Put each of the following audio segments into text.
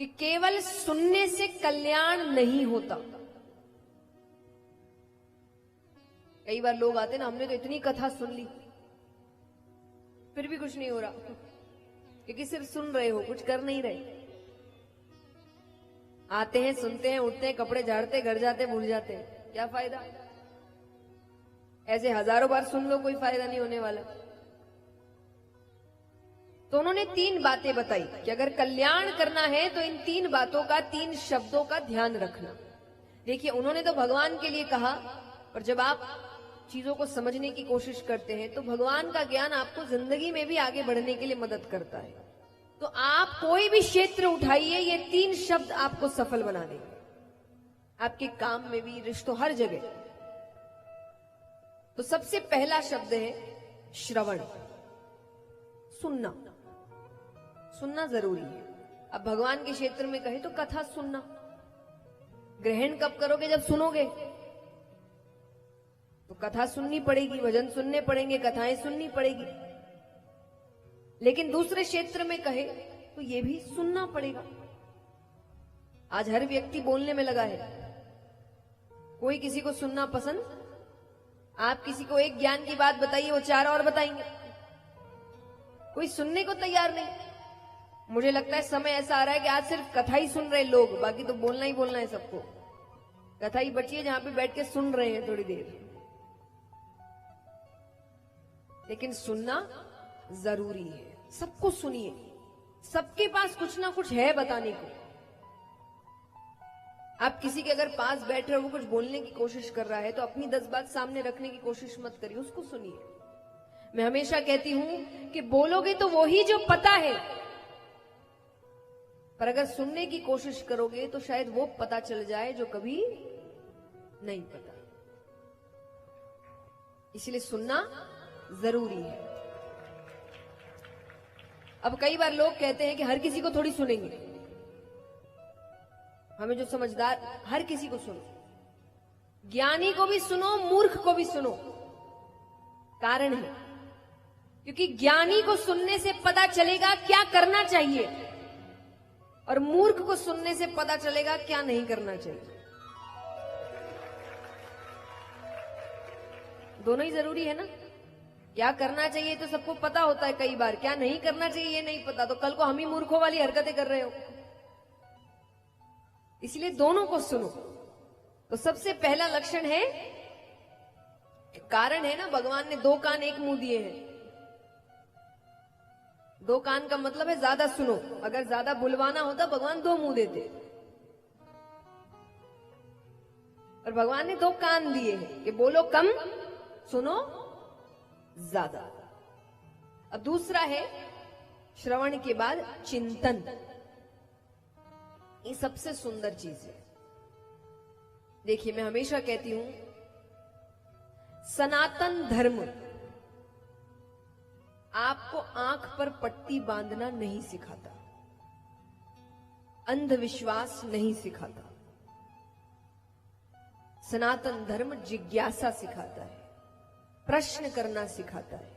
कि केवल सुनने से कल्याण नहीं होता। कई बार लोग आते ना, हमने तो इतनी कथा सुन ली फिर भी कुछ नहीं हो रहा, क्योंकि सिर्फ सुन रहे हो, कुछ कर नहीं रहे। आते हैं, सुनते हैं, उठते हैं, कपड़े झाड़ते, घर जाते, भूल जाते हैं, क्या फायदा? ऐसे हजारों बार सुन लो, कोई फायदा नहीं होने वाला। तो उन्होंने 3 बातें बताई कि अगर कल्याण करना है तो इन 3 बातों का, 3 शब्दों का ध्यान रखना। देखिए, उन्होंने तो भगवान के लिए कहा, पर जब आप चीजों को समझने की कोशिश करते हैं तो भगवान का ज्ञान आपको जिंदगी में भी आगे बढ़ने के लिए मदद करता है। तो आप कोई भी क्षेत्र उठाइए, ये 3 शब्द आपको सफल बना देंगे, आपके काम में भी, रिश्तों, हर जगह। तो सबसे पहला शब्द है श्रवण, सुनना। सुनना जरूरी है। अब भगवान के क्षेत्र में कहे तो कथा सुनना। ग्रहण कब करोगे? जब सुनोगे। तो कथा सुननी पड़ेगी, भजन सुनने पड़ेंगे, कथाएं सुननी पड़ेगी। लेकिन दूसरे क्षेत्र में कहे तो ये भी सुनना पड़ेगा। आज हर व्यक्ति बोलने में लगा है, कोई किसी को सुनना पसंद। आप किसी को एक ज्ञान की बात बताइए, वो 4 और बताएंगे। कोई सुनने को तैयार नहीं। मुझे लगता है समय ऐसा आ रहा है कि आज सिर्फ कथा ही सुन रहे लोग, बाकी तो बोलना ही बोलना है सबको। कथा ही बची है जहां पे बैठ के सुन रहे हैं थोड़ी देर। लेकिन सुनना जरूरी है। सबको सुनिए, सबके पास कुछ ना कुछ है बताने को। आप किसी के अगर पास बैठे हो, वो कुछ बोलने की कोशिश कर रहा है, तो अपनी 10 बात सामने रखने की कोशिश मत करिए, उसको सुनिए। मैं हमेशा कहती हूं कि बोलोगे तो वो ही जो पता है, पर अगर सुनने की कोशिश करोगे तो शायद वो पता चल जाए जो कभी नहीं पता। इसलिए सुनना जरूरी है। अब कई बार लोग कहते हैं कि हर किसी को थोड़ी सुनेंगे, हमें जो समझदार, हर किसी को सुनो। ज्ञानी को भी सुनो, मूर्ख को भी सुनो। कारण है, क्योंकि ज्ञानी को सुनने से पता चलेगा क्या करना चाहिए, और मूर्ख को सुनने से पता चलेगा क्या नहीं करना चाहिए। दोनों ही जरूरी है ना। क्या करना चाहिए तो सबको पता होता है कई बार, क्या नहीं करना चाहिए ये नहीं पता, तो कल को हम ही मूर्खों वाली हरकतें कर रहे हो। इसलिए दोनों को सुनो। तो सबसे पहला लक्षण है, कारण है ना, भगवान ने 2 कान 1 मुंह दिए हैं। 2 कान का मतलब है ज्यादा सुनो। अगर ज्यादा बुलवाना होता भगवान 2 मुंह देते, और भगवान ने 2 कान दिए हैं कि बोलो कम, सुनो ज्यादा। अब दूसरा है श्रवण के बाद चिंतन। ये सबसे सुंदर चीज है। देखिए, मैं हमेशा कहती हूं, सनातन धर्म आपको आंख पर पट्टी बांधना नहीं सिखाता, अंधविश्वास नहीं सिखाता। सनातन धर्म जिज्ञासा सिखाता है, प्रश्न करना सिखाता है,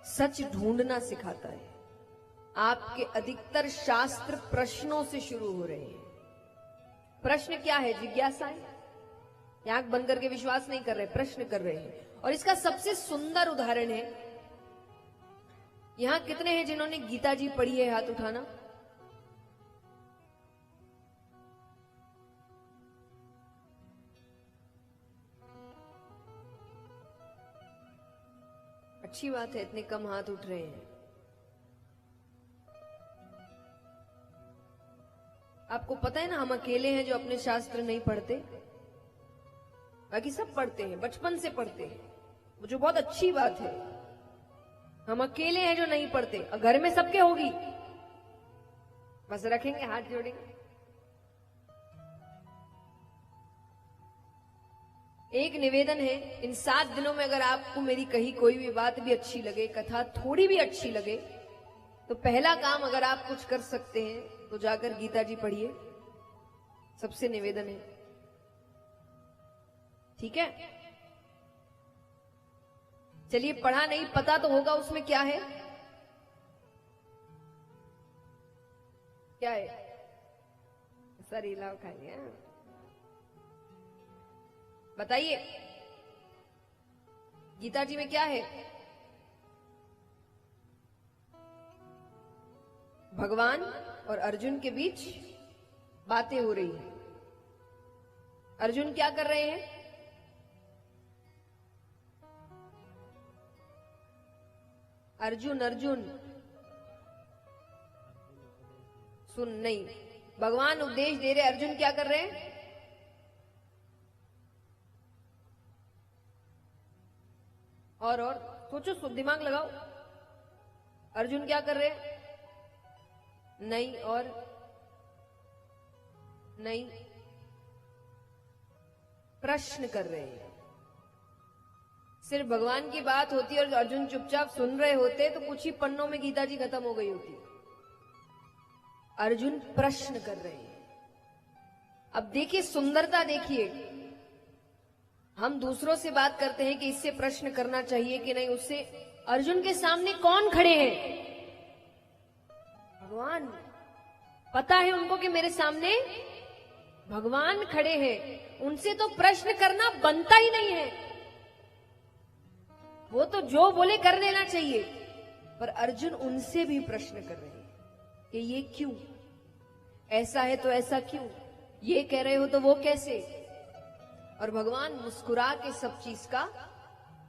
सच ढूंढना सिखाता है। आपके अधिकतर शास्त्र प्रश्नों से शुरू हो रहे हैं। प्रश्न क्या है? जिज्ञासा है। आंख बंद करके विश्वास नहीं कर रहे, प्रश्न कर रहे हैं। और इसका सबसे सुंदर उदाहरण है, यहां कितने हैं जिन्होंने गीता जी पढ़ी है? हाथ उठाना। अच्छी बात है, इतने कम हाथ उठ रहे हैं। आपको पता है ना, हम अकेले हैं जो अपने शास्त्र नहीं पढ़ते, बाकी सब पढ़ते हैं, बचपन से पढ़ते हैं, जो बहुत अच्छी बात है। हम अकेले हैं जो नहीं पढ़ते, और घर में सबके होगी। बस रखेंगे, हाथ जोड़ेंगे। एक निवेदन है, इन 7 दिनों में अगर आपको मेरी कही कोई भी बात भी अच्छी लगे, कथा थोड़ी भी अच्छी लगे, तो पहला काम अगर आप कुछ कर सकते हैं तो जाकर गीता जी पढ़िए। सबसे निवेदन है, ठीक है? चलिए, पढ़ा नहीं, पता तो होगा उसमें क्या है। क्या है? सरीला खाएंगे? बताइए गीता जी में क्या है? भगवान और अर्जुन के बीच बातें हो रही है। अर्जुन क्या कर रहे हैं? अर्जुन अर्जुन सुन नहीं, भगवान उपदेश दे रहे, अर्जुन क्या कर रहे हैं? और सोचो, दिमाग लगाओ। अर्जुन क्या कर रहे हैं? नहीं और नहीं, प्रश्न कर रहे हैं। सिर्फ भगवान की बात होती और अर्जुन चुपचाप सुन रहे होते तो कुछ ही पन्नों में गीता जी खत्म हो गई होती। अर्जुन प्रश्न कर रहे हैं। अब देखिए सुंदरता, देखिए हम दूसरों से बात करते हैं कि इससे प्रश्न करना चाहिए कि नहीं, उससे अर्जुन के सामने कौन खड़े हैं? भगवान। पता है उनको कि मेरे सामने भगवान खड़े हैं, उनसे तो प्रश्न करना बनता ही नहीं है। वो तो जो बोले कर लेना चाहिए, पर अर्जुन उनसे भी प्रश्न कर रहे हैं कि ये क्यों, ऐसा है तो ऐसा क्यों, ये कह रहे हो तो वो कैसे। और भगवान मुस्कुरा के सब चीज का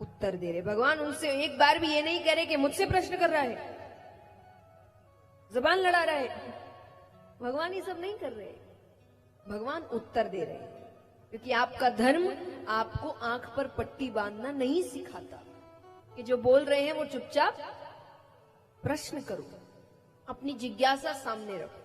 उत्तर दे रहे। भगवान उनसे एक बार भी ये नहीं कह रहे कि मुझसे प्रश्न कर रहा है, जबान लड़ा रहा है। भगवान ये सब नहीं कर रहे, भगवान उत्तर दे रहे हैं। क्योंकि आपका धर्म आपको आंख पर पट्टी बांधना नहीं सिखाता कि जो बोल रहे हैं वो चुपचाप प्रश्न करो, अपनी जिज्ञासा सामने रखो।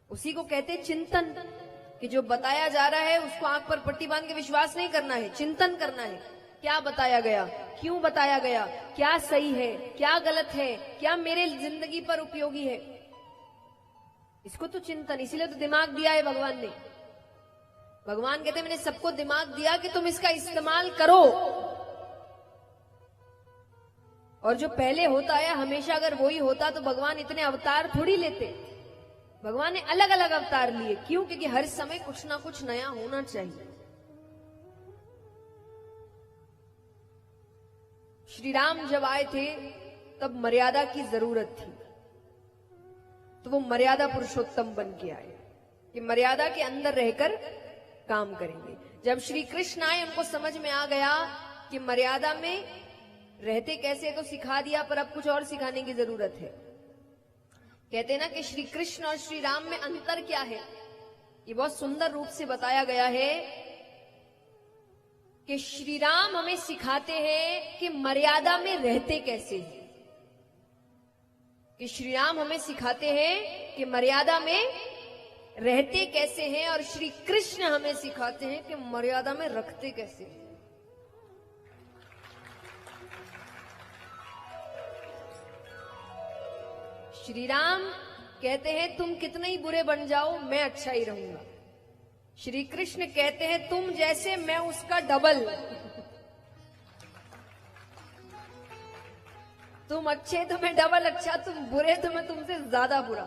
उसी को कहते चिंतन, कि जो बताया जा रहा है उसको आंख पर पट्टी बांध के विश्वास नहीं करना है, चिंतन करना है। क्या बताया गया, क्यों बताया गया, क्या सही है, क्या गलत है, क्या मेरे जिंदगी पर उपयोगी है, इसको तो चिंतन। इसीलिए तो दिमाग दिया है भगवान ने। भगवान कहते मैंने सबको दिमाग दिया कि तुम इसका इस्तेमाल करो। और जो पहले होता है हमेशा अगर वही होता तो भगवान इतने अवतार थोड़ी लेते। भगवान ने अलग अलग अवतार लिए। क्यों? क्योंकि हर समय कुछ ना कुछ नया होना चाहिए। श्री राम जब आए थे तब मर्यादा की जरूरत थी, तो वो मर्यादा पुरुषोत्तम बन के आए कि मर्यादा के अंदर रहकर काम करेंगे। जब श्री कृष्ण आए उनको समझ में आ गया कि मर्यादा में रहते कैसे, तो सिखा दिया, पर अब कुछ और सिखाने की जरूरत है। कहते हैं ना कि श्री कृष्ण और श्री राम में अंतर क्या है, ये बहुत सुंदर रूप से बताया गया है कि श्री राम हमें सिखाते हैं कि मर्यादा में रहते कैसे हैं। कि श्री राम हमें सिखाते हैं कि मर्यादा में रहते कैसे हैं, और श्री कृष्ण हमें सिखाते हैं कि मर्यादा में रखते कैसे हैं। श्री राम कहते हैं तुम कितने ही बुरे बन जाओ मैं अच्छा ही रहूंगा। श्री कृष्ण कहते हैं तुम जैसे मैं उसका डबल। तुम अच्छे तो मैं डबल अच्छा, तुम बुरे तो मैं तुमसे ज्यादा बुरा।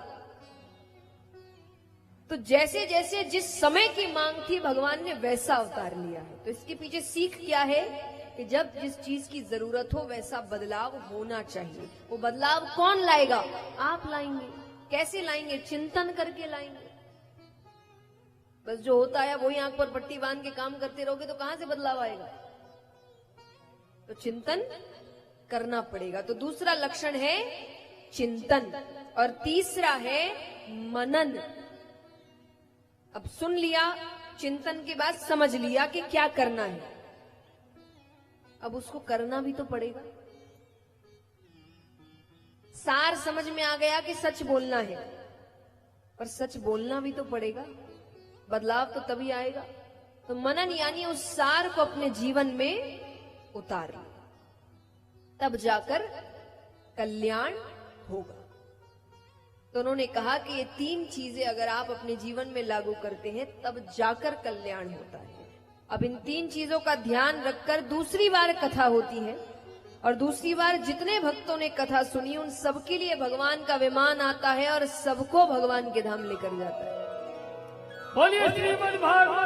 तो जैसे जैसे जिस समय की मांग थी भगवान ने वैसा अवतार लिया है। तो इसके पीछे सीख क्या है कि जब जिस चीज की जरूरत हो वैसा बदलाव होना चाहिए। वो बदलाव कौन लाएगा? आप लाएंगे। कैसे लाएंगे? चिंतन करके लाएंगे। बस जो होता है वही आंख पर पट्टी बांध के काम करते रहोगे तो कहां से बदलाव आएगा? तो चिंतन करना पड़ेगा। तो दूसरा लक्षण है चिंतन, और तीसरा है मनन। अब सुन लिया, चिंतन के बाद समझ लिया कि क्या करना है, अब उसको करना भी तो पड़ेगा। सार समझ में आ गया कि सच बोलना है, पर सच बोलना भी तो पड़ेगा, बदलाव तो तभी आएगा। तो मनन यानी उस सार को अपने जीवन में उतार, तब जाकर कल्याण होगा। तो उन्होंने कहा कि ये तीन चीजें अगर आप अपने जीवन में लागू करते हैं तब जाकर कल्याण होता है। अब इन तीन चीजों का ध्यान रखकर दूसरी बार कथा होती है, और दूसरी बार जितने भक्तों ने कथा सुनी उन सबके लिए भगवान का विमान आता है और सबको भगवान के धाम लेकर जाता है। बोलिए श्रीमद् भागवत